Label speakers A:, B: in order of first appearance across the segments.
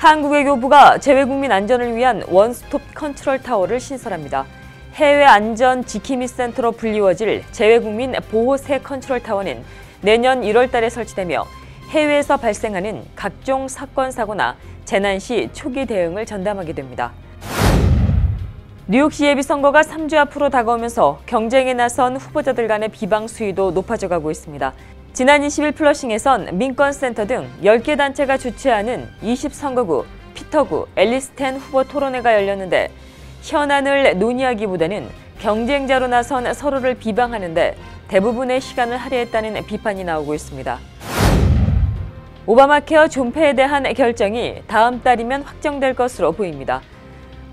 A: 한국외교부가 재외국민 안전을 위한 원스톱 컨트롤 타워를 신설합니다. 해외 안전 지킴이 센터로 불리워질 재외국민 보호세 컨트롤 타워는 내년 1월 달에 설치되며 해외에서 발생하는 각종 사건, 사고나 재난 시 초기 대응을 전담하게 됩니다. 뉴욕시 예비선거가 3주 앞으로 다가오면서 경쟁에 나선 후보자들 간의 비방 수위도 높아져 가고 있습니다. 지난 20일 플러싱에선 민권센터 등 10개 단체가 주최하는 20선거구, 피터구, 앨리스텐 후보 토론회가 열렸는데 현안을 논의하기보다는 경쟁자로 나선 서로를 비방하는데 대부분의 시간을 할애했다는 비판이 나오고 있습니다. 오바마 케어 존폐에 대한 결정이 다음 달이면 확정될 것으로 보입니다.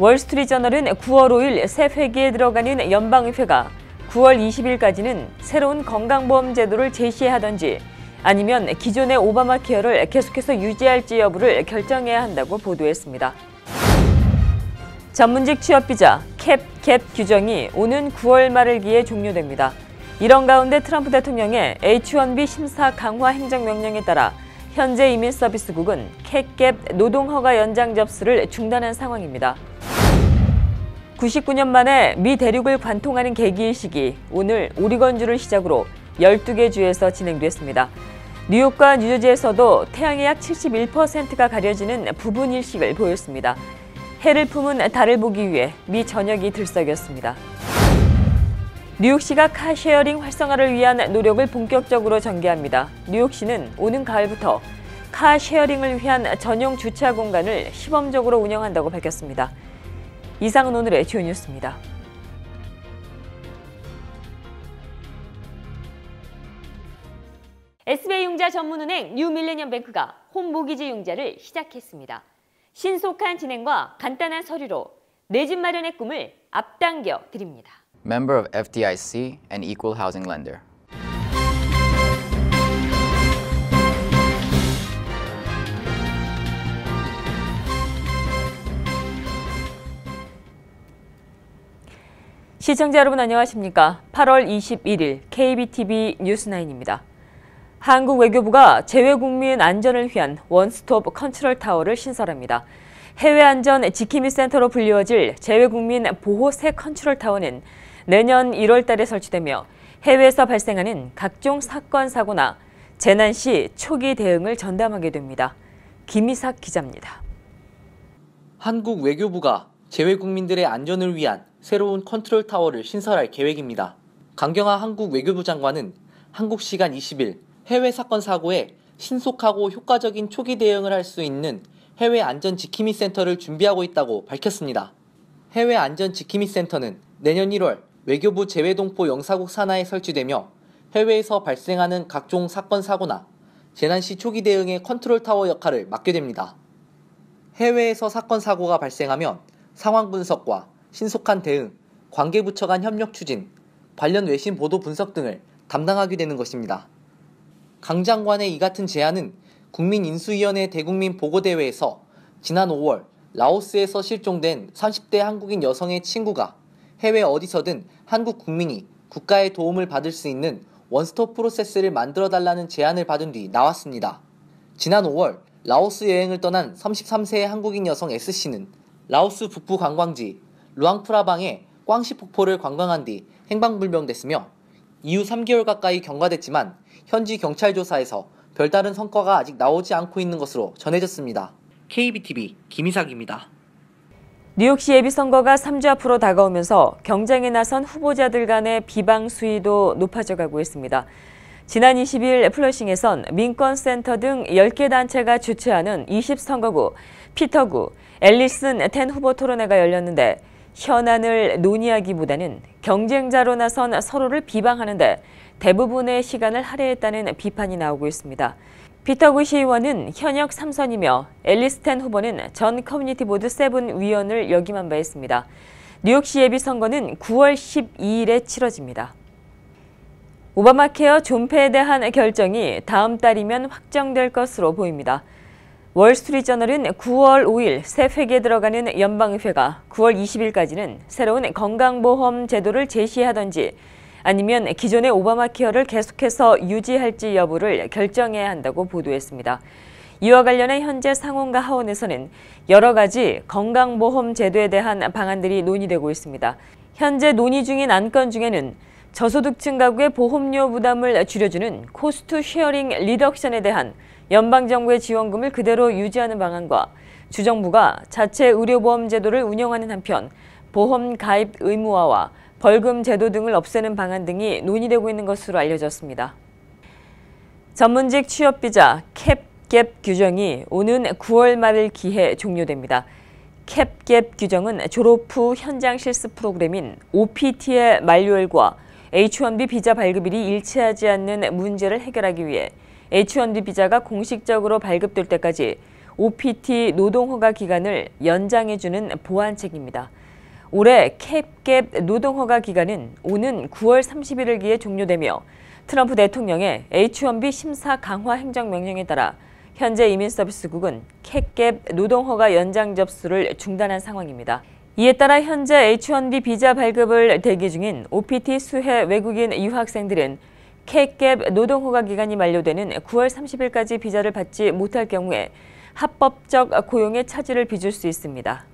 A: 월스트리트저널은 9월 5일 새 회기에 들어가는 연방의회가 9월 20일까지는 새로운 건강보험 제도를 제시해야 하던지 아니면 기존의 오바마 케어를 계속해서 유지할지 여부를 결정해야 한다고 보도했습니다. 전문직 취업비자 캡 규정이 오는 9월 말을 기해 종료됩니다. 이런 가운데 트럼프 대통령의 H-1B 심사 강화 행정명령에 따라 현재 이민서비스국은 캡 노동허가 연장 접수를 중단한 상황입니다. 99년 만에 미 대륙을 관통하는 개기일식이 오늘 오리건주를 시작으로 12개 주에서 진행됐습니다. 뉴욕과 뉴저지에서도 태양의 약 71%가 가려지는 부분 일식을 보였습니다. 해를 품은 달을 보기 위해 미 전역이 들썩였습니다. 뉴욕시가 카쉐어링 활성화를 위한 노력을 본격적으로 전개합니다. 뉴욕시는 오는 가을부터 카쉐어링을 위한 전용 주차 공간을 시범적으로 운영한다고 밝혔습니다. 이상은 오늘의 주요 뉴스입니다. SBI융자 전문은행 뉴밀레니엄뱅크가 홈모기지 융자를 시작했습니다. 신속한 진행과 간단한 서류로 내 집 마련의 꿈을 앞당겨 드립니다.
B: Member of FDIC and Equal Housing Lender.
A: 시청자 여러분 안녕하십니까? 8월 21일 KBTV 뉴스9입니다. 한국 외교부가 재외국민 안전을 위한 원스톱 컨트롤 타워를 신설합니다. 해외 안전 지킴이 센터로 불리워질 재외국민 보호세 컨트롤 타워는 내년 1월 달에 설치되며 해외에서 발생하는 각종 사건, 사고나 재난 시 초기 대응을 전담하게 됩니다. 김희삭 기자입니다.
C: 한국 외교부가 재외국민들의 안전을 위한 새로운 컨트롤 타워를 신설할 계획입니다. 강경화 한국 외교부 장관은 한국 시간 20일 해외 사건 사고에 신속하고 효과적인 초기 대응을 할 수 있는 해외 안전 지킴이 센터를 준비하고 있다고 밝혔습니다. 해외 안전 지킴이 센터는 내년 1월 외교부 재외동포 영사국 산하에 설치되며 해외에서 발생하는 각종 사건 사고나 재난 시 초기 대응의 컨트롤 타워 역할을 맡게 됩니다. 해외에서 사건 사고가 발생하면 상황 분석과 신속한 대응, 관계부처 간 협력 추진, 관련 외신 보도 분석 등을 담당하게 되는 것입니다. 강 장관의 이 같은 제안은 국민인수위원회 대국민 보고대회에서 지난 5월 라오스에서 실종된 30대 한국인 여성의 친구가 해외 어디서든 한국 국민이 국가의 도움을 받을 수 있는 원스톱 프로세스를 만들어달라는 제안을 받은 뒤 나왔습니다. 지난 5월 라오스 여행을 떠난 33세의 한국인 여성 S씨는 라오스 북부 관광지 루앙프라방의 꽝시 폭포를 관광한 뒤 행방불명됐으며 이후 3개월 가까이 경과됐지만 현지 경찰 조사에서 별다른 성과가 아직 나오지 않고 있는 것으로 전해졌습니다. KBTV 김희삭입니다.
A: 뉴욕시 예비선거가 3주 앞으로 다가오면서 경쟁에 나선 후보자들 간의 비방 수위도 높아져 가고 있습니다. 지난 20일 플러싱에선 민권센터 등 10개 단체가 주최하는 20선거구, 피터구, 앨리스텐 후보 토론회가 열렸는데 현안을 논의하기보다는 경쟁자로 나선 서로를 비방하는데 대부분의 시간을 할애했다는 비판이 나오고 있습니다. 피터구 시의원은 현역 3선이며 앨리스텐 후보는 전 커뮤니티 보드 7 위원을 역임한 바 있습니다. 뉴욕시 예비선거는 9월 12일에 치러집니다. 오바마 케어 존폐에 대한 결정이 다음 달이면 확정될 것으로 보입니다. 월스트리트저널은 9월 5일 새 회기에 들어가는 연방의회가 9월 20일까지는 새로운 건강보험 제도를 제시하던지 아니면 기존의 오바마 케어를 계속해서 유지할지 여부를 결정해야 한다고 보도했습니다. 이와 관련해 현재 상원과 하원에서는 여러 가지 건강보험 제도에 대한 방안들이 논의되고 있습니다. 현재 논의 중인 안건 중에는 저소득층 가구의 보험료 부담을 줄여주는 코스트 쉐어링 리덕션에 대한 연방정부의 지원금을 그대로 유지하는 방안과 주정부가 자체 의료보험 제도를 운영하는 한편 보험 가입 의무화와 벌금 제도 등을 없애는 방안 등이 논의되고 있는 것으로 알려졌습니다. 전문직 취업비자 캡갭 규정이 오는 9월 말을 기해 종료됩니다. 캡갭 규정은 졸업 후 현장 실습 프로그램인 OPT의 만료일과 H-1B 비자 발급일이 일치하지 않는 문제를 해결하기 위해 H-1B 비자가 공식적으로 발급될 때까지 OPT 노동허가 기간을 연장해주는 보완책입니다. 올해 캡갭 노동허가 기간은 오는 9월 30일을 기해 종료되며 트럼프 대통령의 H-1B 심사 강화 행정명령에 따라 현재 이민서비스국은 캡갭 노동허가 연장 접수를 중단한 상황입니다. 이에 따라 현재 H-1B 비자 발급을 대기 중인 OPT 수혜 외국인 유학생들은 캡갭 노동허가 기간이 만료되는 9월 30일까지 비자를 받지 못할 경우에 합법적 고용의 차질을 빚을 수 있습니다.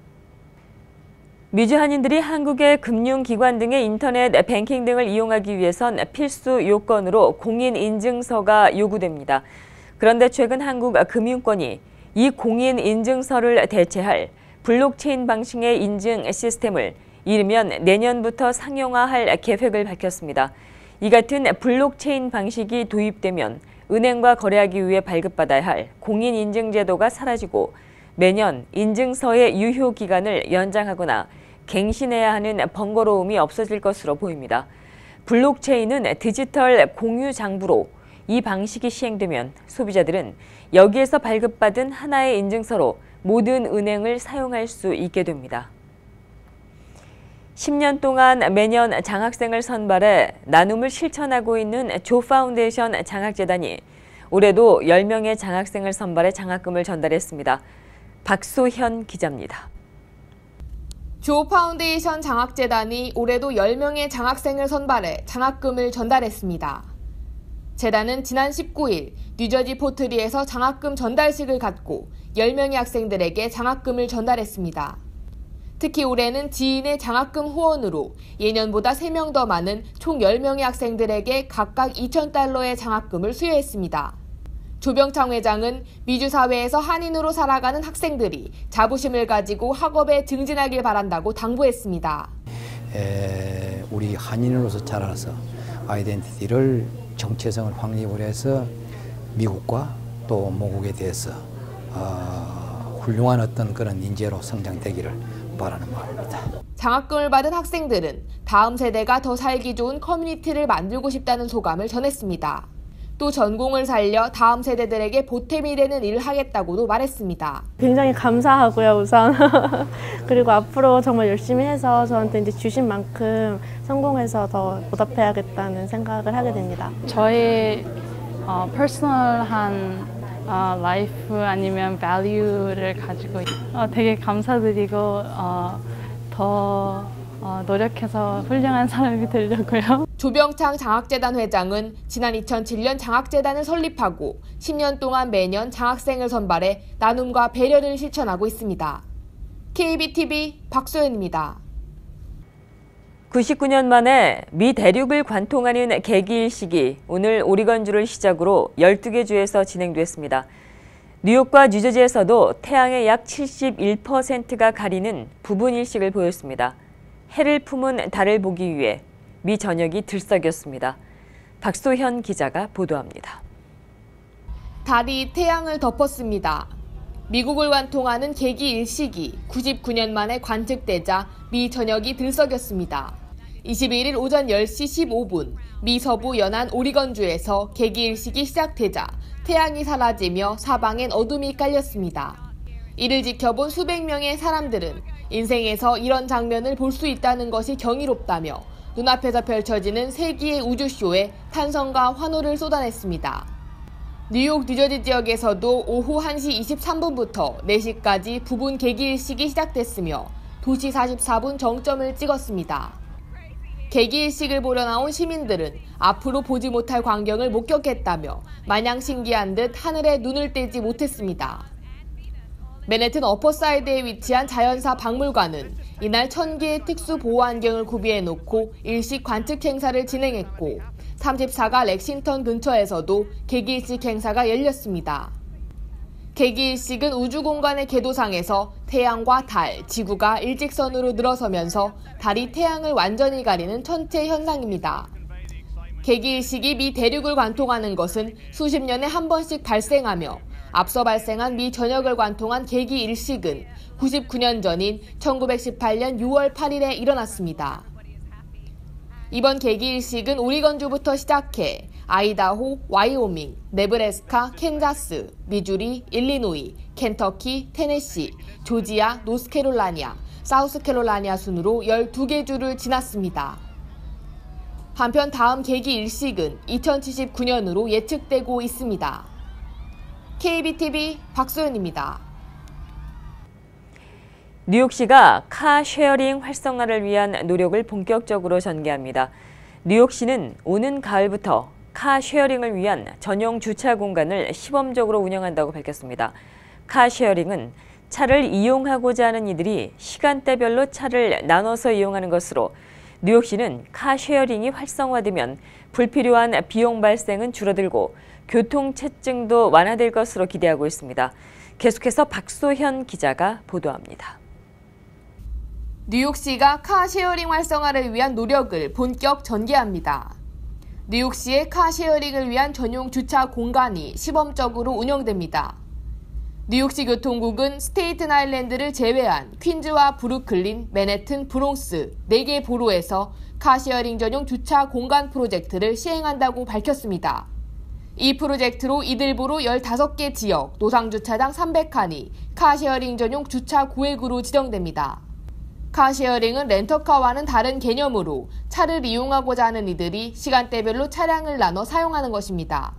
A: 미주 한인들이 한국의 금융기관 등의 인터넷 뱅킹 등을 이용하기 위해선 필수 요건으로 공인인증서가 요구됩니다. 그런데 최근 한국금융권이 이 공인인증서를 대체할 블록체인 방식의 인증 시스템을 이르면 내년부터 상용화할 계획을 밝혔습니다. 이 같은 블록체인 방식이 도입되면 은행과 거래하기 위해 발급받아야 할 공인인증제도가 사라지고 매년 인증서의 유효 기간을 연장하거나 갱신해야 하는 번거로움이 없어질 것으로 보입니다. 블록체인은 디지털 공유 장부로 이 방식이 시행되면 소비자들은 여기에서 발급받은 하나의 인증서로 모든 은행을 사용할 수 있게 됩니다. 10년 동안 매년 장학생을 선발해 나눔을 실천하고 있는 조 파운데이션 장학재단이 올해도 10명의 장학생을 선발해 장학금을 전달했습니다. 박소현 기자입니다.
D: 조 파운데이션 장학재단이 올해도 10명의 장학생을 선발해 장학금을 전달했습니다. 재단은 지난 19일 뉴저지 포트리에서 장학금 전달식을 갖고 10명의 학생들에게 장학금을 전달했습니다. 특히 올해는 지인의 장학금 후원으로 예년보다 3명 더 많은 총 10명의 학생들에게 각각 $2,000의 장학금을 수여했습니다. 조병창 회장은 미주 사회에서 한인으로 살아가는 학생들이 자부심을 가지고 학업에 증진하길 바란다고 당부했습니다.
E: 우리 한인으로서 자라서 아이덴티티를 정체성을 확립을 해서 미국과 또 모국에 대해서 훌륭한 어떤 그런 인재로 성장되기를 바라는 마음입니다.
D: 장학금을 받은 학생들은 다음 세대가 더 살기 좋은 커뮤니티를 만들고 싶다는 소감을 전했습니다. 또 전공을 살려 다음 세대들에게 보탬이 되는 일을 하겠다고도 말했습니다.
F: 굉장히 감사하고요, 우선. 그리고 앞으로 정말 열심히 해서 저한테 이제 주신 만큼 성공해서 더 보답해야겠다는 생각을 하게 됩니다.
G: 저의 퍼스널한 라이프 아니면 value를 가지고 되게 감사드리고 더 노력해서 훌륭한 사람이 되려고요.
D: 조병창 장학재단 회장은 지난 2007년 장학재단을 설립하고 10년 동안 매년 장학생을 선발해 나눔과 배려를 실천하고 있습니다. KBTV 박소연입니다.
A: 99년 만에 미 대륙을 관통하는 개기일식이 오늘 오리건주를 시작으로 12개 주에서 진행됐습니다. 뉴욕과 뉴저지에서도 태양의 약 71%가 가리는 부분 일식을 보였습니다. 해를 품은 달을 보기 위해 미 전역이 들썩였습니다. 박소현 기자가 보도합니다.
D: 달이 태양을 덮었습니다. 미국을 관통하는 개기일식이 99년 만에 관측되자 미 전역이 들썩였습니다. 21일 오전 10시 15분 미 서부 연안 오리건주에서 개기일식이 시작되자 태양이 사라지며 사방엔 어둠이 깔렸습니다. 이를 지켜본 수백 명의 사람들은 인생에서 이런 장면을 볼 수 있다는 것이 경이롭다며 눈앞에서 펼쳐지는 세기의 우주쇼에 탄성과 환호를 쏟아냈습니다. 뉴욕, 뉴저지 지역에서도 오후 1시 23분부터 4시까지 부분 개기일식이 시작됐으며 2시 44분 정점을 찍었습니다. 개기일식을 보러 나온 시민들은 앞으로 보지 못할 광경을 목격했다며 마냥 신기한 듯 하늘에 눈을 떼지 못했습니다. 맨해튼 어퍼사이드에 위치한 자연사 박물관은 이날 1000개의 특수 보호 안경을 구비해놓고 일식 관측 행사를 진행했고 34가 렉싱턴 근처에서도 개기일식 행사가 열렸습니다. 개기일식은 우주공간의 궤도상에서 태양과 달, 지구가 일직선으로 늘어서면서 달이 태양을 완전히 가리는 천체 현상입니다. 개기일식이 미 대륙을 관통하는 것은 수십 년에 한 번씩 발생하며 앞서 발생한 미 전역을 관통한 개기일식은 99년 전인 1918년 6월 8일에 일어났습니다. 이번 개기일식은 오리건주부터 시작해 아이다호, 와이오밍, 네브래스카, 캔자스, 미주리, 일리노이, 켄터키, 테네시, 조지아, 노스캐롤라이나, 사우스캐롤라이나 순으로 12개 주를 지났습니다. 한편 다음 개기일식은 2079년으로 예측되고 있습니다. KBTV 박소연입니다.
A: 뉴욕시가 카쉐어링 활성화를 위한 노력을 본격적으로 전개합니다. 뉴욕시는 오는 가을부터 카쉐어링을 위한 전용 주차 공간을 시범적으로 운영한다고 밝혔습니다. 카쉐어링은 차를 이용하고자 하는 이들이 시간대별로 차를 나눠서 이용하는 것으로 뉴욕시는 카쉐어링이 활성화되면 불필요한 비용 발생은 줄어들고 교통체증도 완화될 것으로 기대하고 있습니다. 계속해서 박소현 기자가 보도합니다.
D: 뉴욕시가 카쉐어링 활성화를 위한 노력을 본격 전개합니다. 뉴욕시의 카쉐어링을 위한 전용 주차 공간이 시범적으로 운영됩니다. 뉴욕시 교통국은 스테이튼 아일랜드를 제외한 퀸즈와 브루클린, 맨해튼, 브롱스 4개 보로에서 카쉐어링 전용 주차 공간 프로젝트를 시행한다고 밝혔습니다. 이 프로젝트로 이들보로 15개 지역, 노상주차장 300칸이 카쉐어링 전용 주차 구획으로 지정됩니다. 카쉐어링은 렌터카와는 다른 개념으로 차를 이용하고자 하는 이들이 시간대별로 차량을 나눠 사용하는 것입니다.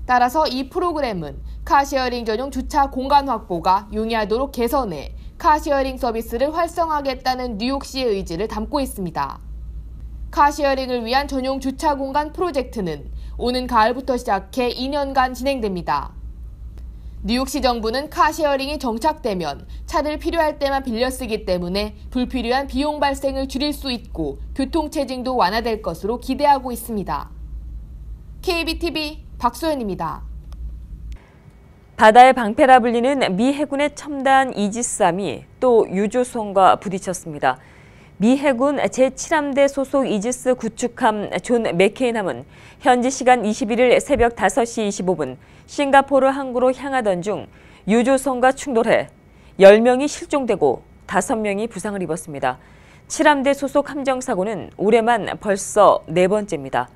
D: 따라서 이 프로그램은 카쉐어링 전용 주차 공간 확보가 용이하도록 개선해 카쉐어링 서비스를 활성화하겠다는 뉴욕시의 의지를 담고 있습니다. 카쉐어링을 위한 전용 주차 공간 프로젝트는 오는 가을부터 시작해 2년간 진행됩니다. 뉴욕시 정부는 카쉐어링이 정착되면 차를 필요할 때만 빌려 쓰기 때문에 불필요한 비용 발생을 줄일 수 있고 교통체증도 완화될 것으로 기대하고 있습니다. KBTV 박소연입니다.
A: 바다의 방패라 불리는 미 해군의 첨단 이지스함이 또 유조선과 부딪혔습니다. 미 해군 제7함대 소속 이지스 구축함 존 맥케인함은 현지 시간 21일 새벽 5시 25분 싱가포르 항구로 향하던 중 유조선과 충돌해 10명이 실종되고 5명이 부상을 입었습니다. 7함대 소속 함정사고는 올해만 벌써 4번째입니다.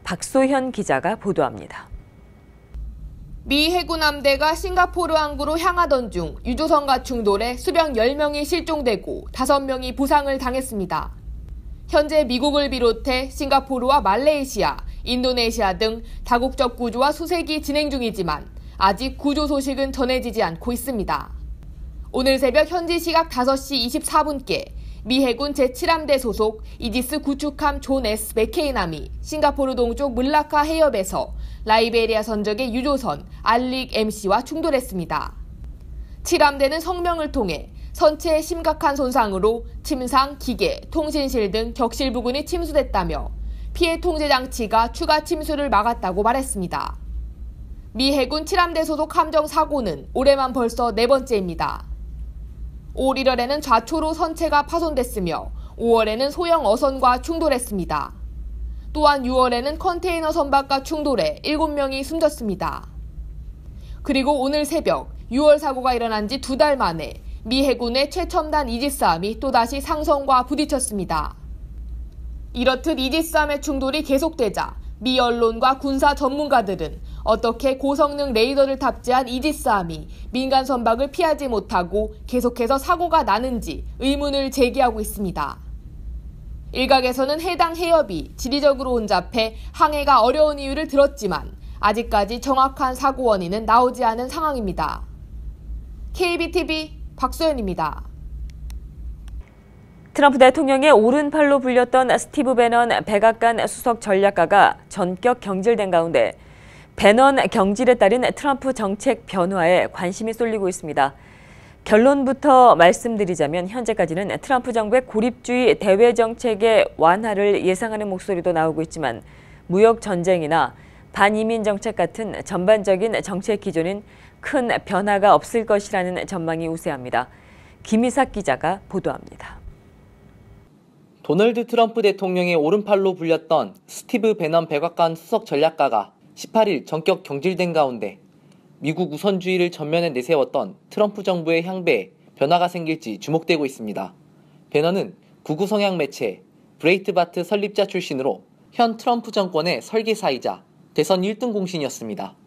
A: 박소현 기자가 보도합니다.
D: 미 해군 함대가 싱가포르 항구로 향하던 중 유조선과 충돌해 수병 10명이 실종되고 5명이 부상을 당했습니다. 현재 미국을 비롯해 싱가포르와 말레이시아, 인도네시아 등 다국적 구조와 수색이 진행 중이지만 아직 구조 소식은 전해지지 않고 있습니다. 오늘 새벽 현지 시각 5시 24분께 미 해군 제7함대 소속 이지스 구축함 존 S. 맥케인함이 싱가포르 동쪽 물라카 해협에서 라이베리아 선적의 유조선 알릭 MC와 충돌했습니다. 7함대는 성명을 통해 선체에 심각한 손상으로 침상, 기계, 통신실 등 격실 부근이 침수됐다며 피해 통제 장치가 추가 침수를 막았다고 말했습니다. 미 해군 7함대 소속 함정 사고는 올해만 벌써 4번째입니다. 올 1월에는 좌초로 선체가 파손됐으며 5월에는 소형 어선과 충돌했습니다. 또한 6월에는 컨테이너 선박과 충돌해 7명이 숨졌습니다. 그리고 오늘 새벽 6월 사고가 일어난 지 2달 만에 미 해군의 최첨단 이지스함이 또다시 상선과 부딪혔습니다. 이렇듯 이지스함의 충돌이 계속되자 미 언론과 군사 전문가들은 어떻게 고성능 레이더를 탑재한 이지스함이 민간 선박을 피하지 못하고 계속해서 사고가 나는지 의문을 제기하고 있습니다. 일각에서는 해당 해협이 지리적으로 혼잡해 항해가 어려운 이유를 들었지만 아직까지 정확한 사고 원인은 나오지 않은 상황입니다. KBTV 박소연입니다.
A: 트럼프 대통령의 오른팔로 불렸던 스티브 배넌 백악관 수석 전략가가 전격 경질된 가운데 배넌 경질에 따른 트럼프 정책 변화에 관심이 쏠리고 있습니다. 결론부터 말씀드리자면 현재까지는 트럼프 정부의 고립주의 대외 정책의 완화를 예상하는 목소리도 나오고 있지만 무역 전쟁이나 반이민 정책 같은 전반적인 정책 기조는 큰 변화가 없을 것이라는 전망이 우세합니다. 김희삭 기자가 보도합니다.
C: 도널드 트럼프 대통령의 오른팔로 불렸던 스티브 배넌 백악관 수석 전략가가 18일 전격 경질된 가운데 미국 우선주의를 전면에 내세웠던 트럼프 정부의 향배에 변화가 생길지 주목되고 있습니다. 배넌은 극우 성향 매체 브레이트바트 설립자 출신으로 현 트럼프 정권의 설계사이자 대선 1등 공신이었습니다.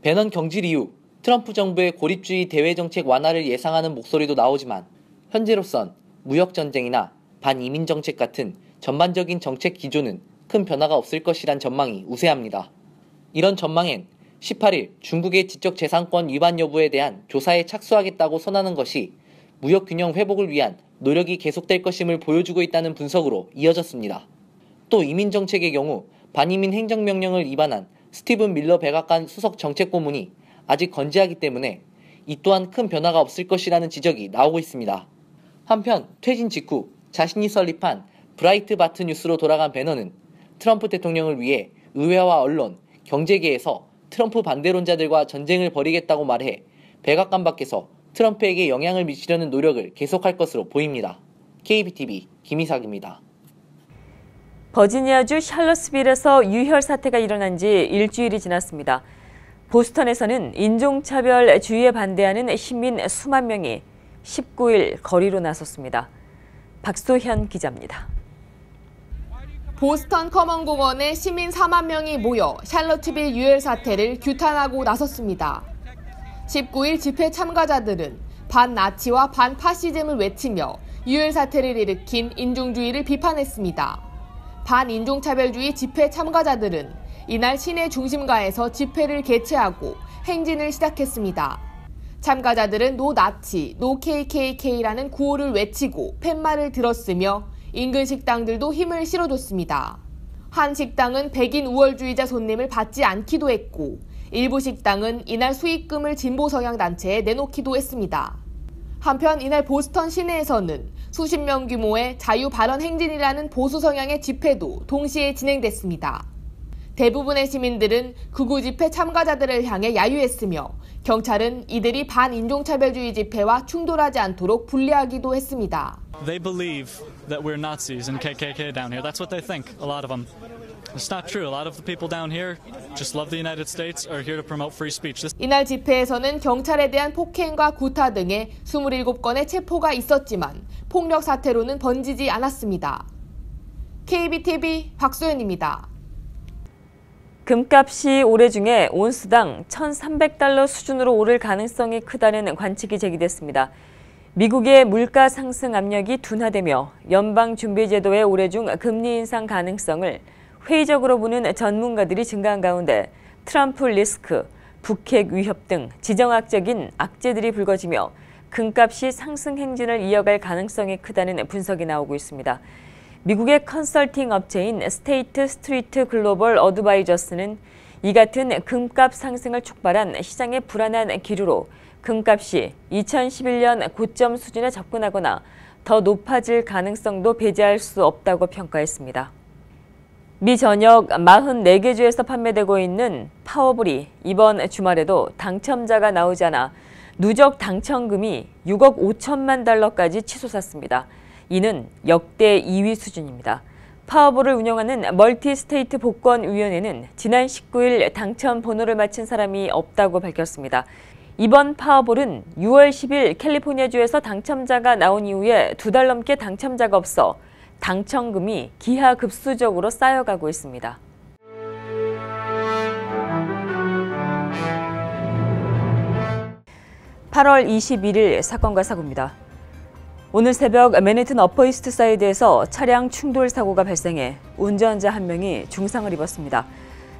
C: 배넌 경질 이후 트럼프 정부의 고립주의 대외 정책 완화를 예상하는 목소리도 나오지만 현재로선 무역 전쟁이나 반이민 정책 같은 전반적인 정책 기조는 큰 변화가 없을 것이란 전망이 우세합니다. 이런 전망엔 18일 중국의 지적재산권 위반 여부에 대한 조사에 착수하겠다고 선언하는 것이 무역 균형 회복을 위한 노력이 계속될 것임을 보여주고 있다는 분석으로 이어졌습니다. 또 이민 정책의 경우 반이민 행정명령을 위반한 스티븐 밀러 백악관 수석 정책고문이 아직 건재하기 때문에 이 또한 큰 변화가 없을 것이라는 지적이 나오고 있습니다. 한편 퇴진 직후 자신이 설립한 브라이트바트 뉴스로 돌아간 배넌은 트럼프 대통령을 위해 의회와 언론, 경제계에서 트럼프 반대론자들과 전쟁을 벌이겠다고 말해 백악관 밖에서 트럼프에게 영향을 미치려는 노력을 계속할 것으로 보입니다. KBTV 김희삭입니다.
A: 버지니아주 샬럿스빌에서 유혈 사태가 일어난 지 일주일이 지났습니다. 보스턴에서는 인종차별주의에 반대하는 시민 수만 명이 19일 거리로 나섰습니다. 박소현 기자입니다.
D: 보스턴 커먼공원에 시민 4만 명이 모여 샬럿스빌 유혈 사태를 규탄하고 나섰습니다. 19일 집회 참가자들은 반나치와 반파시즘을 외치며 유혈 사태를 일으킨 인종주의를 비판했습니다. 반인종차별주의 집회 참가자들은 이날 시내 중심가에서 집회를 개최하고 행진을 시작했습니다. 참가자들은 노 나치, 노 KKK라는 구호를 외치고 팻말을 들었으며 인근 식당들도 힘을 실어줬습니다. 한 식당은 백인 우월주의자 손님을 받지 않기도 했고 일부 식당은 이날 수익금을 진보 성향 단체에 내놓기도 했습니다. 한편 이날 보스턴 시내에서는 수십 명 규모의 자유 발언 행진이라는 보수 성향의 집회도 동시에 진행됐습니다. 대부분의 시민들은 극우 집회 참가자들을 향해 야유했으며 경찰은 이들이 반인종차별주의 집회와 충돌하지 않도록 분리하기도 했습니다.
H: They believe that we're Nazis and KKK down here. That's what they think, a lot of them. It's not true. A lot of the people down here just love the United States, are here to promote free speech.
D: 이날 집회에서는 경찰에 대한 폭행과 구타 등의 27건의 체포가 있었지만 폭력 사태로는 번지지 않았습니다. KBTV 박소연입니다.
A: 금값이 올해 중에 온스당 1,300달러 수준으로 오를 가능성이 크다는 관측이 제기됐습니다. 미국의 물가 상승 압력이 둔화되며 연방준비제도의 올해 중 금리 인상 가능성을 회의적으로 보는 전문가들이 증가한 가운데 트럼프 리스크, 북핵 위협 등 지정학적인 악재들이 불거지며 금값이 상승 행진을 이어갈 가능성이 크다는 분석이 나오고 있습니다. 미국의 컨설팅 업체인 스테이트 스트리트 글로벌 어드바이저스는 이 같은 금값 상승을 촉발한 시장의 불안한 기류로 금값이 2011년 고점 수준에 접근하거나 더 높아질 가능성도 배제할 수 없다고 평가했습니다. 미 전역 44개 주에서 판매되고 있는 파워볼이 이번 주말에도 당첨자가 나오지 않아 누적 당첨금이 6억 5천만 달러까지 치솟았습니다. 이는 역대 2위 수준입니다. 파워볼을 운영하는 멀티스테이트 복권위원회는 지난 19일 당첨 번호를 맞힌 사람이 없다고 밝혔습니다. 이번 파워볼은 6월 10일 캘리포니아주에서 당첨자가 나온 이후에 2달 넘게 당첨자가 없어 당첨금이 기하급수적으로 쌓여가고 있습니다. (8월 21일) 사건과 사고입니다. 오늘 새벽 맨해튼 어퍼이스트 사이드에서 차량 충돌 사고가 발생해 운전자 한 명이 중상을 입었습니다.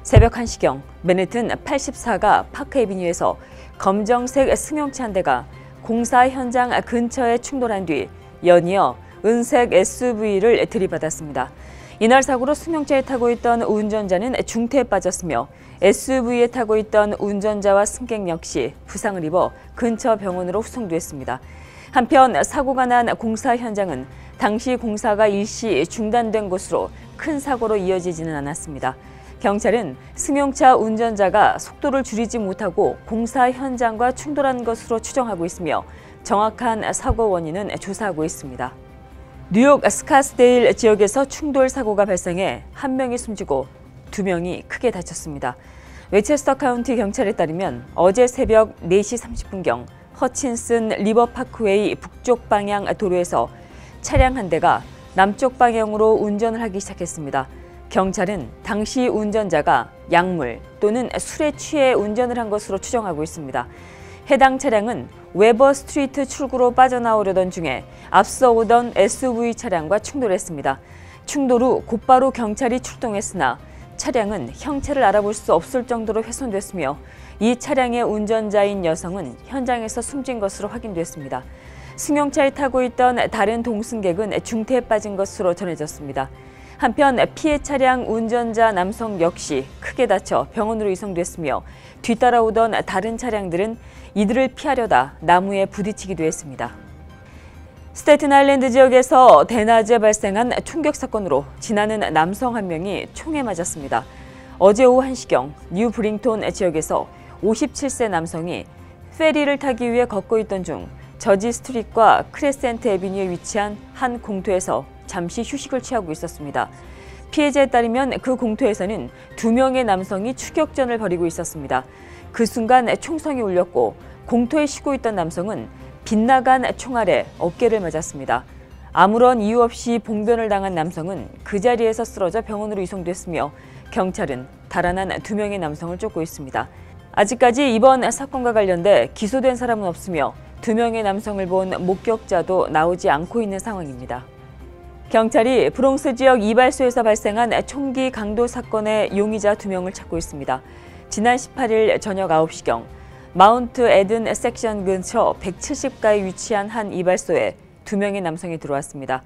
A: 새벽 1시경 맨해튼 84가 파크 애비뉴에서 검정색 승용차 한 대가 공사 현장 근처에 충돌한 뒤 연이어 은색 SUV를 들이받았습니다. 이날 사고로 승용차에 타고 있던 운전자는 중태에 빠졌으며 SUV에 타고 있던 운전자와 승객 역시 부상을 입어 근처 병원으로 후송됐습니다. 한편 사고가 난 공사 현장은 당시 공사가 일시 중단된 것으로 큰 사고로 이어지지는 않았습니다. 경찰은 승용차 운전자가 속도를 줄이지 못하고 공사 현장과 충돌한 것으로 추정하고 있으며 정확한 사고 원인은 조사하고 있습니다. 뉴욕 스카스데일 지역에서 충돌 사고가 발생해 1명이 숨지고 2명이 크게 다쳤습니다. 웨체스터 카운티 경찰에 따르면 어제 새벽 4시 30분경 허친슨 리버 파크웨이 북쪽 방향 도로에서 차량 한 대가 남쪽 방향으로 운전을 하기 시작했습니다. 경찰은 당시 운전자가 약물 또는 술에 취해 운전을 한 것으로 추정하고 있습니다. 해당 차량은 웨버 스트리트 출구로 빠져나오려던 중에 앞서 오던 SUV 차량과 충돌했습니다. 충돌 후 곧바로 경찰이 출동했으나 차량은 형체를 알아볼 수 없을 정도로 훼손됐으며 이 차량의 운전자인 여성은 현장에서 숨진 것으로 확인됐습니다. 승용차에 타고 있던 다른 동승객은 중태에 빠진 것으로 전해졌습니다. 한편 피해 차량 운전자 남성 역시 크게 다쳐 병원으로 이송됐으며 뒤따라오던 다른 차량들은 이들을 피하려다 나무에 부딪히기도 했습니다. 스테튼 아일랜드 지역에서 대낮에 발생한 총격 사건으로 지나는 남성 한 명이 총에 맞았습니다. 어제 오후 1시경 뉴 브링톤 지역에서 57세 남성이 페리를 타기 위해 걷고 있던 중 저지 스트릿과 크레센트 애비뉴에 위치한 한 공터에서 잠시 휴식을 취하고 있었습니다. 피해자에 따르면 그 공터에서는 2명의 남성이 추격전을 벌이고 있었습니다. 그 순간 총성이 울렸고 공터에 쉬고 있던 남성은 빗나간 총알에 어깨를 맞았습니다. 아무런 이유 없이 봉변을 당한 남성은 그 자리에서 쓰러져 병원으로 이송됐으며 경찰은 달아난 2명의 남성을 쫓고 있습니다. 아직까지 이번 사건과 관련돼 기소된 사람은 없으며 2명의 남성을 본 목격자도 나오지 않고 있는 상황입니다. 경찰이 브롱스 지역 이발소에서 발생한 총기 강도 사건의 용의자 2명을 찾고 있습니다. 지난 18일 저녁 9시경 마운트 에든 섹션 근처 170가에 위치한 한 이발소에 2명의 남성이 들어왔습니다.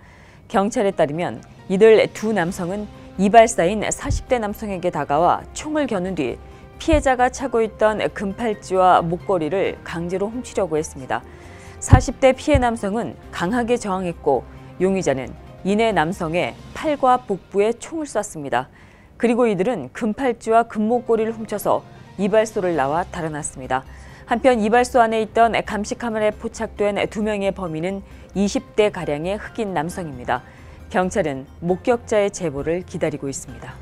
A: 경찰에 따르면 이들 2 남성은 이발사인 40대 남성에게 다가와 총을 겨눈 뒤 피해자가 차고 있던 금팔찌와 목걸이를 강제로 훔치려고 했습니다. 40대 피해 남성은 강하게 저항했고 용의자는 이내 남성의 팔과 복부에 총을 쐈습니다. 그리고 이들은 금팔찌와 금목걸이를 훔쳐서 이발소를 나와 달아났습니다. 한편 이발소 안에 있던 감시 카메라에 포착된 2명의 범인은 20대가량의 흑인 남성입니다. 경찰은 목격자의 제보를 기다리고 있습니다.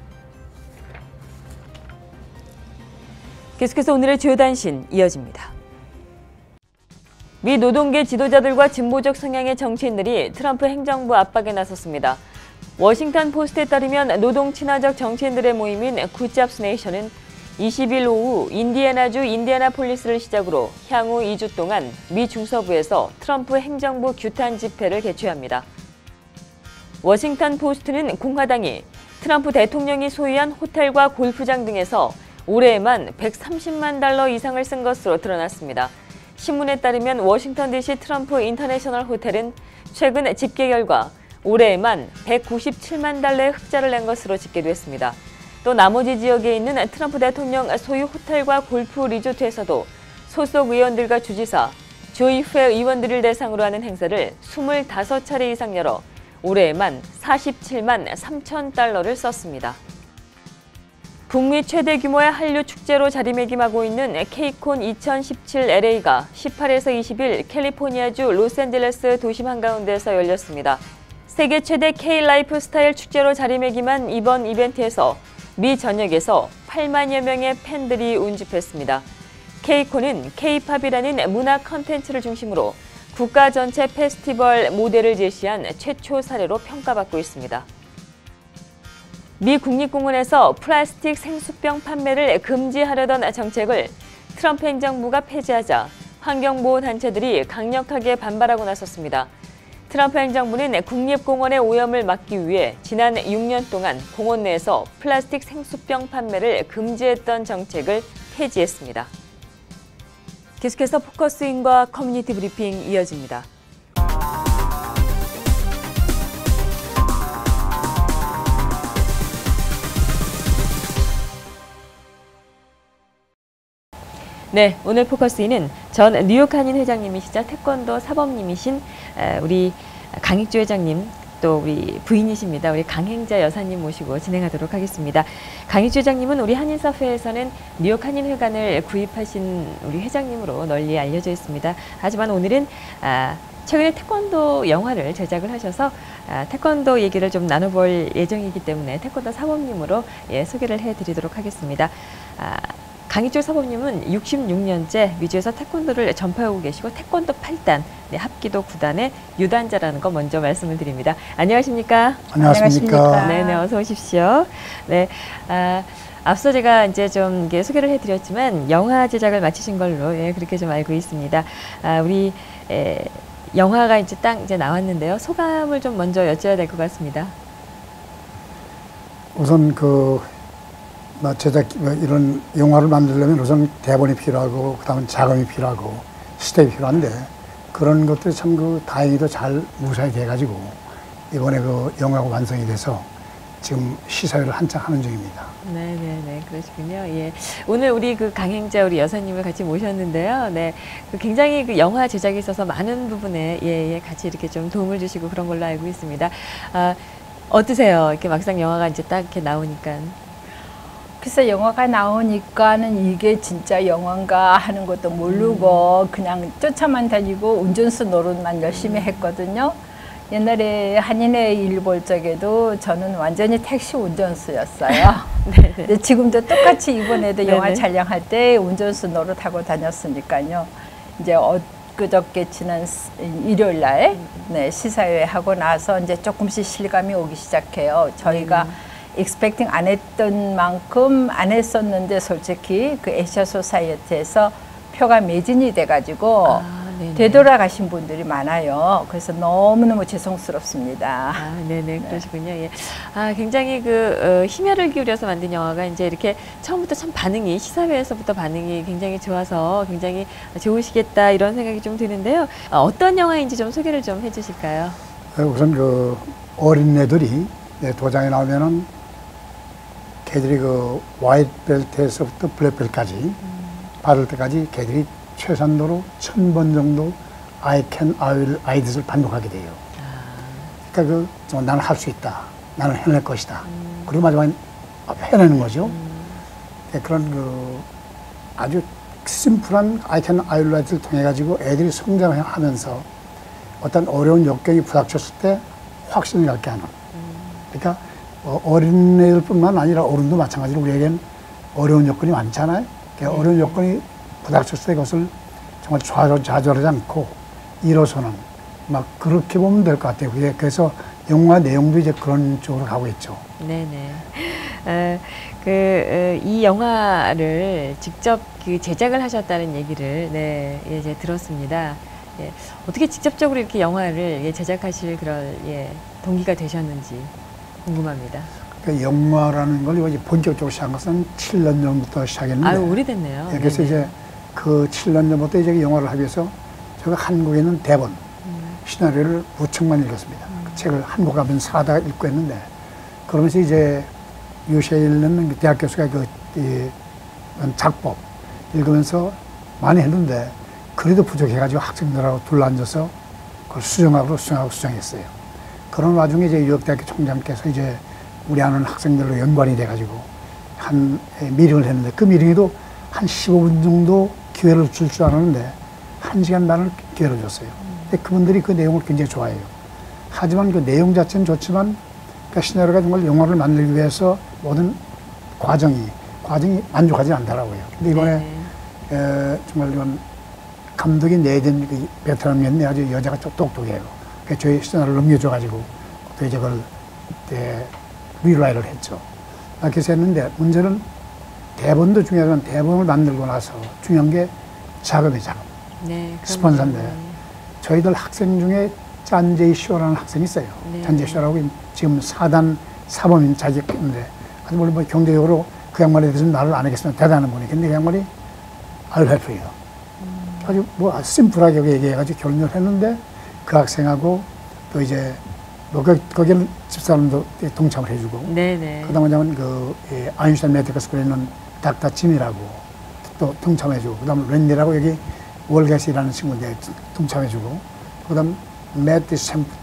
A: 계속해서 오늘의 주요 단신 이어집니다. 미 노동계 지도자들과 진보적 성향의 정치인들이 트럼프 행정부 압박에 나섰습니다. 워싱턴 포스트에 따르면 노동 친화적 정치인들의 모임인 굿잡스 네이션은 20일 오후 인디애나주 인디애나폴리스를 시작으로 향후 2주 동안 미 중서부에서 트럼프 행정부 규탄 집회를 개최합니다. 워싱턴 포스트는 공화당이 트럼프 대통령이 소유한 호텔과 골프장 등에서 올해에만 130만 달러 이상을 쓴 것으로 드러났습니다. 신문에 따르면 워싱턴 DC 트럼프 인터내셔널 호텔은 최근 집계 결과 올해에만 197만 달러의 흑자를 낸 것으로 집계됐습니다. 또 나머지 지역에 있는 트럼프 대통령 소유 호텔과 골프 리조트에서도 소속 의원들과 주지사, 주의회 의원들을 대상으로 하는 행사를 25차례 이상 열어 올해에만 47만 3천 달러를 썼습니다. 북미 최대 규모의 한류 축제로 자리매김하고 있는 케이콘 2017 LA가 18에서 20일 캘리포니아주 로스앤젤레스 도심 한가운데에서 열렸습니다. 세계 최대 K-라이프 스타일 축제로 자리매김한 이번 이벤트에서 미 전역에서 8만여 명의 팬들이 운집했습니다. K콘은 K-팝이라는 문화 컨텐츠를 중심으로 국가 전체 페스티벌 모델을 제시한 최초 사례로 평가받고 있습니다. 미 국립공원에서 플라스틱 생수병 판매를 금지하려던 정책을 트럼프 행정부가 폐지하자 환경보호단체들이 강력하게 반발하고 나섰습니다. 트럼프 행정부는 국립공원의 오염을 막기 위해 지난 6년 동안 공원 내에서 플라스틱 생수병 판매를 금지했던 정책을 폐지했습니다. 계속해서 포커스인과 커뮤니티 브리핑 이어집니다. 네, 오늘 포커스인은 전 뉴욕 한인 회장님이시자 태권도 사범님이신 우리 강익주 회장님, 또 우리 부인이십니다. 우리 강행자 여사님 모시고 진행하도록 하겠습니다. 강익주 회장님은 우리 한인사회에서는 뉴욕 한인회관을 구입하신 우리 회장님으로 널리 알려져 있습니다. 하지만 오늘은 최근에 태권도 영화를 제작을 하셔서 태권도 얘기를 좀 나눠볼 예정이기 때문에 태권도 사범님으로 소개를 해드리도록 하겠습니다. 강익주 사범님은 66년째 미주에서 태권도를 전파하고 계시고 태권도 8단, 합기도 9단의 유단자라는 거 먼저 말씀을 드립니다. 안녕하십니까?
I: 안녕하십니까?
A: 네네, 어서 오십시오. 네, 앞서 제가 이제 좀 소개를 해드렸지만 영화 제작을 마치신 걸로 그렇게 좀 알고 있습니다. 우리 영화가 이제 딱 이제 나왔는데요. 소감을 좀 먼저 여쭤야 될 것 같습니다.
I: 우선 제작 이런 영화를 만들려면 우선 대본이 필요하고 그다음에 자금이 필요하고 스텝이 필요한데 그런 것들이 참 다행히도 잘 무사히 돼가지고 이번에 영화가 완성이 돼서 지금 시사회를 한창 하는 중입니다.
A: 네네네, 그러시군요. 예, 오늘 우리 강행자 우리 여사님을 같이 모셨는데요. 네, 굉장히 영화 제작에 있어서 많은 부분에 같이 이렇게 좀 도움을 주시고 그런 걸로 알고 있습니다. 어떠세요? 이렇게 막상 영화가 이제 딱 이렇게 나오니까.
J: 글쎄 영화가 나오니까는 이게 진짜 영화인가 하는 것도 모르고 그냥 쫓아만 다니고 운전수 노릇만 열심히 했거든요. 옛날에 한인회 일 볼 적에도 저는 완전히 택시 운전수였어요. 근데 지금도 똑같이 이번에도 영화 촬영할 때 운전수 노릇하고 다녔으니까요. 이제 그저께 지난 일요일 날 시사회 하고 나서 이제 조금씩 실감이 오기 시작해요. 저희가 expecting 안 했던 만큼 안 했었는데 솔직히 그 에이시아 소사이어티에서 표가 매진이 돼가지고 되돌아가신 분들이 많아요. 그래서 너무너무 죄송스럽습니다.
A: 네네, 그러시군요. 예. 굉장히 심혈을 기울여서 만든 영화가 이제 이렇게 처음부터 참 반응이, 시사회에서부터 반응이 굉장히 좋아서 굉장히 좋으시겠다 이런 생각이 좀 드는데요. 어떤 영화인지 좀 소개를 좀 해주실까요?
I: 우선 어린애들이 도장에 나오면은 걔들이 화이트 벨트에서부터 블랙 벨트까지 받을 때까지 걔들이 최선도로 1000번 정도 I can, I will, I did을 반복하게 돼요. 그러니까 나는 할 수 있다. 나는 해낼 것이다. 그리고 마지막에 해내는 거죠. 그런 아주 심플한 I can, I will, I did을 통해 가지고 애들이 성장하면서 어떤 어려운 역경이 부닥쳤을 때 확신을 갖게 하는. 그러니까 어린애들뿐만 아니라 어른도 마찬가지로 우리에겐 어려운 여건이 많잖아요. 그러니까 어려운 여건이 부닥쳤을 때 그것을 정말 좌절하지 않고 일어서는 막 그렇게 보면 될 것 같아요. 그래서 영화 내용도 이제 그런 쪽으로 가고 있죠.
A: 네네. 이 영화를 직접 제작을 하셨다는 얘기를 이제 들었습니다. 어떻게 직접적으로 이렇게 영화를 제작하실 그런 동기가 되셨는지 궁금합니다.
I: 그러니까 영화라는 걸 이제 본격적으로 시작한 것은 7년 전부터 시작했는데.
A: 오래됐네요.
I: 그래서 이제 그 7년 전부터 이제 영화를 하기 위해서 제가 한국에 있는 대본, 시나리오를 무척만 읽었습니다. 그 책을 한국 가면 사다 읽고 했는데 그러면서 이제 유시에 있는 대학 교수가 작법 읽으면서 많이 했는데 그래도 부족해가지고 학생들하고 둘러앉아서 그걸 수정했어요. 그런 와중에 이제 뉴욕대학교 총장께서 이제 우리 아는 학생들로 연관이 돼가지고 한 미팅을 했는데 그 미팅에도 한 15분 정도 기회를 줄 알았는데 1시간 반을 기회를 줬어요. 근데 그분들이 그 내용을 굉장히 좋아해요. 하지만 그 내용 자체는 좋지만 그 시나리오가 정말 영화를 만들기 위해서 모든 과정이 만족하지 않더라고요. 근데 이번에 정말 이건 감독이 내든 그 베테랑이었는데 아주 여자가 좀 똑똑해요. 그래서 저희 시나리오를 넘겨줘가지고 또 이제 그걸 리라이트를 했죠. 그래서 했는데 문제는 대본도 중요하지만 대본을 만들고 나서 중요한 게 자금. 스폰서인데 저희들 학생 중에 짠제이 쇼라는 학생이 있어요. 짠제이 쇼라고 지금 4단 사범인 자격인데 아주 물론 경제적으로 그 양반에 대해서는 말을 안 하겠으면 대단한 분이. 근데 그 양반이 알헬프예요. 아주 심플하게 얘기해가지고 결론을 했는데 그 학생하고 또 이제 거기는 집사람도 동참을 해주고. 그다음에 아인슈타인 메디컬 스쿨에 있는 닥터 짐이라고 또 동참해주고, 그 다음 랜디라고 여기 월겟이라는 친구인데 동참해주고, 그 다음 맷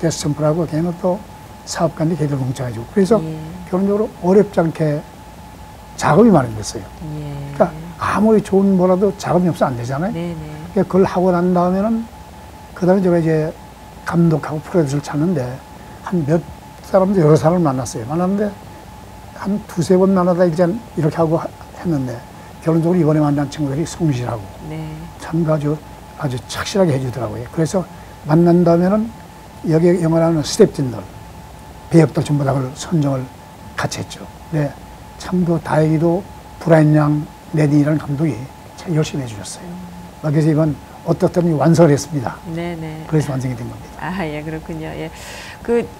I: 데스템프라고 걔는 또 사업가인데 걔들 동참해주고. 그래서 결론적으로 어렵지 않게 자금이 마련됐어요. 그러니까 아무리 좋은 뭐라도 자금이 없으면 안 되잖아요. 그러니까 그걸 하고 난 다음에는 그 다음에 제가 이제 감독하고 프로듀서를 찾는데 한 몇 사람도 여러 사람을 만났어요. 만났는데 한 두세 번 만나다 이제 이렇게 하고 했는데 결론적으로 이번에 만난 친구들이 성실하고 참 아주 착실하게 해주더라고요. 그래서 만난 다음에는 여기에 영화라는 스태프진들, 배역들 전부 다 그걸 선정을 같이 했죠. 네, 참도 다행히도 브라이언 양 레딘이라는 감독이 참 열심히 해주셨어요. 그래서 이번 어떻든 완성을 했습니다.
A: 네네.
I: 그래서 완성이 된 겁니다.
A: 아, 예, 그렇군요. 예.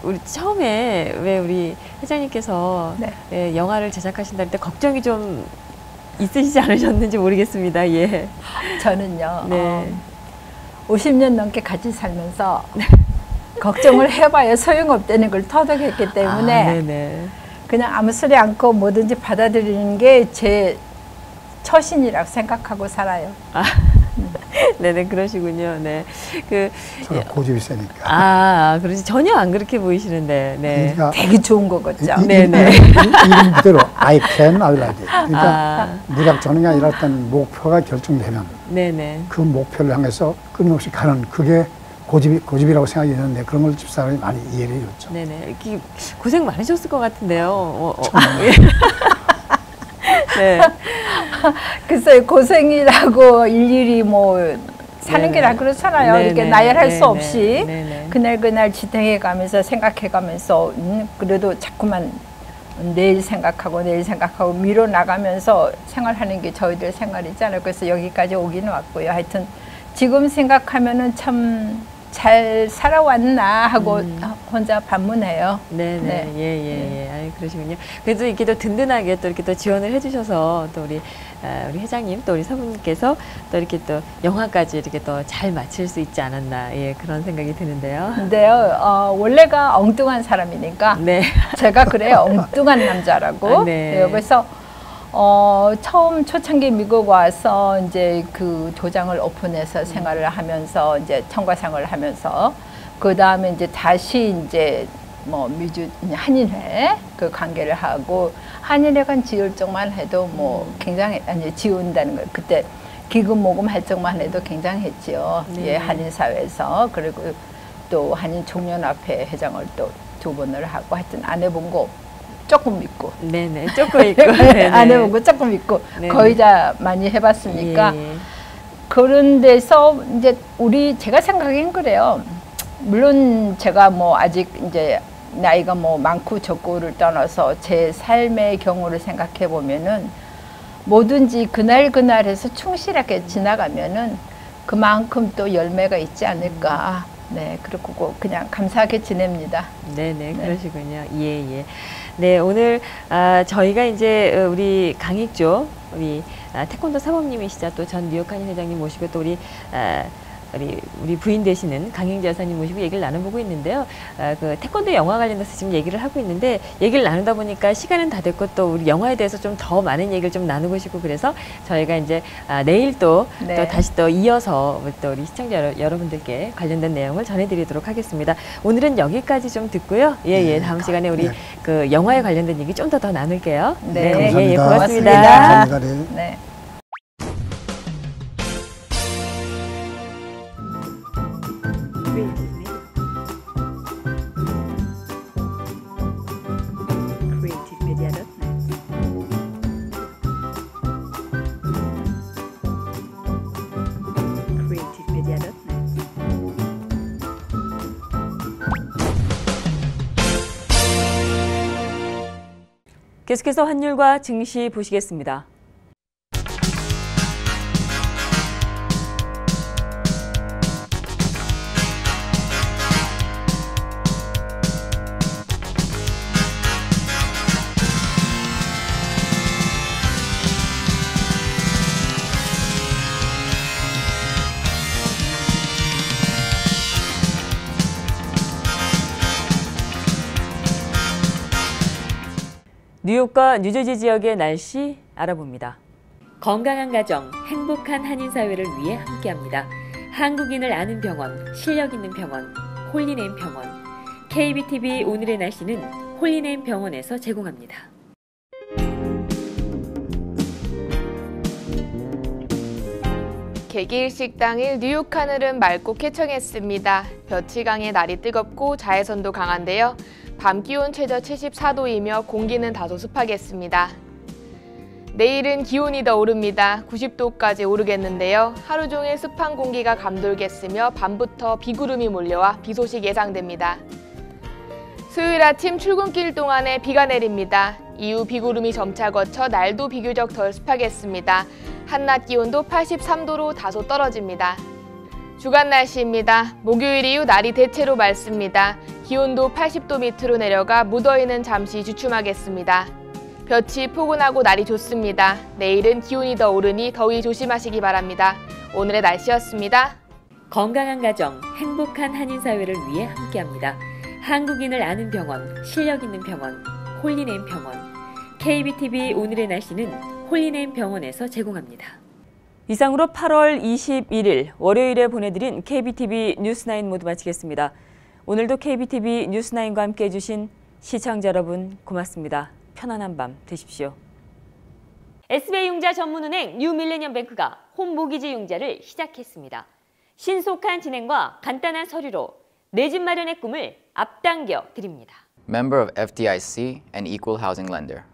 A: 우리 처음에 왜 우리 회장님께서 예, 영화를 제작하신다 할 때 걱정이 좀 있으시지 않으셨는지 모르겠습니다. 예.
J: 저는요, 50년 넘게 같이 살면서 걱정을 해봐야 소용없다는 걸 터득했기 때문에 그냥 아무 소리 않고 뭐든지 받아들이는 게 제 처신이라고 생각하고 살아요.
A: 네네, 그러시군요. 네.
I: 제가 고집이 세니까.
A: 그러지. 전혀 안 그렇게 보이시는데. 네.
J: 그러니까 되게 좋은 거겠죠.
A: 네네.
I: 이름 그대로 I can, I like it. 그러니까 무작정이 아니라 어떤 목표가 결정되면 그 목표를 향해서 끊임없이 가는 그게 고집이라고 생각이 드는데 그런 걸 집사람이 많이 이해를 해줬죠.
A: 네네. 이렇게 고생 많으셨을 것 같은데요.
J: 네. 글쎄요, 고생이라고 일일이 뭐 사는 게 다 그렇잖아요. 이렇게 나열할 수 없이 그날 지탱해 가면서 생각해 가면서 그래도 자꾸만 내일 생각하고 미뤄 나가면서 생활하는 게 저희들 생활이잖아요. 그래서 여기까지 오기는 왔고요. 하여튼 지금 생각하면은 참 잘 살아왔나 하고 혼자 반문해요.
A: 네네. 예. 아이, 그러시군요. 그래도 이렇게 또 든든하게 또 이렇게 또 지원을 해주셔서 또 우리 회장님 또 우리 사부님께서 또 이렇게 또 영화까지 이렇게 또 잘 마칠 수 있지 않았나, 예, 그런 생각이 드는데요.
J: 근데요, 원래가 엉뚱한 사람이니까 제가 그래요. 엉뚱한 남자라고. 그래서 처음 초창기 미국 와서 이제 그 도장을 오픈해서 생활을 하면서 이제 청과상을 하면서 그 다음에 이제 다시 이제 뭐 한인회 그 관계를 하고 한인회관 지을 적만 해도 뭐 굉장히 지운다는 걸 그때 기금 모금 할 적만 해도 굉장했지요. 예, 한인 사회에서. 그리고 또 한인 총연합회 회장을 또 2번을 하고 하여튼 안 해본 거 조금 있고.
A: 조금 있고.
J: 안 해보고 조금 있고. 거의 다 많이 해봤으니까. 그런 데서 이제 제가 생각엔 그래요. 물론 제가 뭐 아직 이제 나이가 뭐 많고 적고를 떠나서 제 삶의 경우를 생각해 보면은 뭐든지 그날해서 충실하게 지나가면은 그만큼 또 열매가 있지 않을까. 그렇고 그냥 감사하게 지냅니다.
A: 그러시군요. 예. 네, 오늘 저희가 이제 우리 강익조 우리 태권도 사범님이시자 또 전 뉴욕 한인 회장님 모시고 또 우리 부인 되시는 강행재 여사님 모시고 얘기를 나눠보고 있는데요. 그 태권도 영화 관련해서 지금 얘기를 하고 있는데 얘기를 나누다 보니까 시간은 다 됐고 또 우리 영화에 대해서 좀 더 많은 얘기를 좀 나누고 싶고 그래서 저희가 이제 내일 또 다시 또 이어서 또 우리 시청자 여러분들께 관련된 내용을 전해드리도록 하겠습니다. 오늘은 여기까지 좀 듣고요. 다음 시간에 우리 그 영화에 관련된 얘기 좀 더 나눌게요.
I: 감사합니다.
A: 고맙습니다.
J: 네.
A: 계속해서 환율과 증시 보시겠습니다. 뉴욕과 뉴저지 지역의 날씨 알아봅니다. 건강한 가정, 행복한 한인사회를 위해 함께합니다. 한국인을 아는 병원, 실력 있는 병원, 홀리네임 병원. KBTV 오늘의 날씨는 홀리네임 병원에서 제공합니다.
D: 개기일식 당일 뉴욕 하늘은 맑고 쾌청했습니다. 볕이 강해 날이 뜨겁고 자외선도 강한데요. 밤 기온 최저 74도이며 공기는 다소 습하겠습니다. 내일은 기온이 더 오릅니다. 90도까지 오르겠는데요. 하루 종일 습한 공기가 감돌겠으며 밤부터 비구름이 몰려와 비 소식 예상됩니다. 수요일 아침 출근길 동안에 비가 내립니다. 이후 비구름이 점차 거쳐 날도 비교적 덜 습하겠습니다. 한낮 기온도 83도로 다소 떨어집니다. 주간 날씨입니다. 목요일 이후 날이 대체로 맑습니다. 기온도 80도 밑으로 내려가 무더위는 잠시 주춤하겠습니다. 볕이 포근하고 날이 좋습니다. 내일은 기온이 더 오르니 더위 조심하시기 바랍니다. 오늘의 날씨였습니다.
A: 건강한 가정, 행복한 한인사회를 위해 함께합니다. 한국인을 아는 병원, 실력 있는 병원, 홀리네임 병원. KBTV 오늘의 날씨는 홀리네임 병원에서 제공합니다. 이상으로 8월 21일 월요일에 보내드린 KBTV 뉴스9 모두 마치겠습니다. 오늘도 KBTV 뉴스9과 함께해 주신 시청자 여러분 고맙습니다. 편안한 밤 되십시오. SBI 융자 전문은행 뉴밀레니엄뱅크가 홈모기지 융자를 시작했습니다. 신속한 진행과 간단한 서류로 내 집 마련의 꿈을 앞당겨 드립니다.
B: Member of FDIC and Equal Housing Lender.